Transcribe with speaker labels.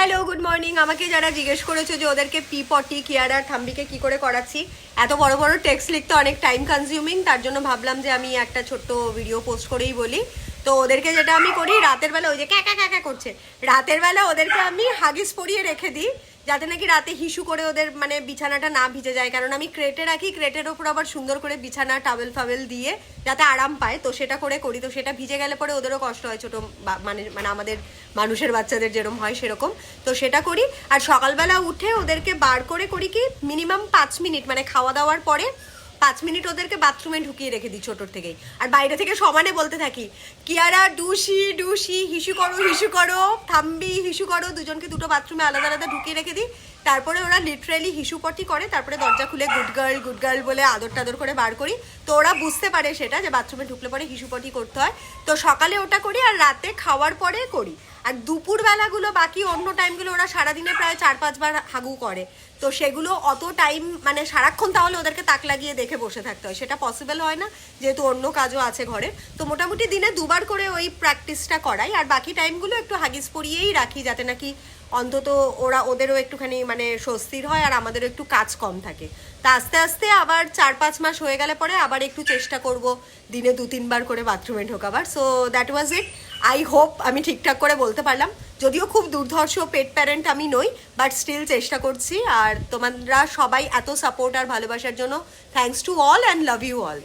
Speaker 1: Hello good morning. আমাকে যারা জিজ্ঞেস করেছো যে ওদেরকে পি পটি কিয়ারা আর থাম্বিকে কি করে করাচ্ছি, এত বড় বড় টেক্সট লিখতে অনেক টাইম কনজিউমিং, তার জন্য ভাবলাম যে আমি একটা ছোট্ট ভিডিও পোস্ট করেই বলি। তো ওদেরকে যেটা আমি করি, রাতের বেলা ওই যে ক্যাকা ক্যাকা করছে, রাতের বেলা ওদেরকে আমি হাগিস পরিয়ে রেখে দিই, যাতে নাকি রাতে হিসু করে ওদের মানে বিছানাটা না ভিজে যায়। কারণ আমি ক্রেটে রাখি, ক্রেটের ওপর আবার সুন্দর করে বিছানা টাওয়েল ফাওয়েল দিয়ে যাতে আরাম পায়, তো সেটা করে করি। তো সেটা ভিজে গেলে পরে ওদেরও কষ্ট হয়, ছোটো মানে মানে আমাদের মানুষের বাচ্চাদের যেরকম হয় সেরকম। তো সেটা করি। আর সকালবেলা উঠে ওদেরকে বার করে করি কি, মিনিমাম 5 মিনিট মানে খাওয়া দাওয়ার পরে 5 মিনিট ওদেরকে বাথরুমে ঢুকিয়ে রেখে দিই ছোটোর থেকেই। আর বাইরে থেকে সমানে বলতে থাকি, কিয়ারা ডুসি ডুসি, হিসু করো, থাম্বি হিসু করো, দুজনকে দুটো বাথরুমে আলাদা আলাদা ঢুকিয়ে রেখে দিই। তারপরে ওরা লিটারেলি হিসুপটি করে, তারপরে দরজা খুলে গুড গার্ল বলে আদর টাদর করে বার করি। তো ওরা বুঝতে পারে সেটা, যে বাথরুমে ঢুকলে পরে হিসুপটি করতে হয়। তো সকালে ওটা করি, আর রাতে খাওয়ার পরে করি। আর দুপুরবেলাগুলো বাকি অন্য টাইমগুলো ওরা সারাদিনে প্রায় 4-5 বার হাগু করে। তো সেগুলো অত টাইম মানে সারাক্ষণ তাহলে ওদেরকে তাক লাগিয়ে দেখে বসে থাকতে হয়, সেটা পসিবল হয় না, যেহেতু অন্য কাজও আছে ঘরে। তো মোটামুটি দিনে 2 বার করে ওই প্র্যাকটিসটা করাই। আর বাকি টাইমগুলো একটু হাগিস পরিয়েই রাখি, যাতে নাকি অন্তত ওদেরও একটুখানি মানে স্বস্তির হয়, আর আমাদেরও একটু কাজ কম থাকে। তা আস্তে আস্তে আবার 4-5 মাস হয়ে গেলে পরে আবার একটু চেষ্টা করব দিনে 2-3 বার করে বাথরুমে ঢোকাবার। So that was it. I hope আমি ঠিকঠাক করে বলতে পারলাম, যদিও খুব দুর্ধর্ষ পেট প্যারেন্ট আমি নই, বাট স্টিল চেষ্টা করছি। আর তোমরা সবাই এত সাপোর্ট আর ভালোবাসার জন্য thanks to all and love you all.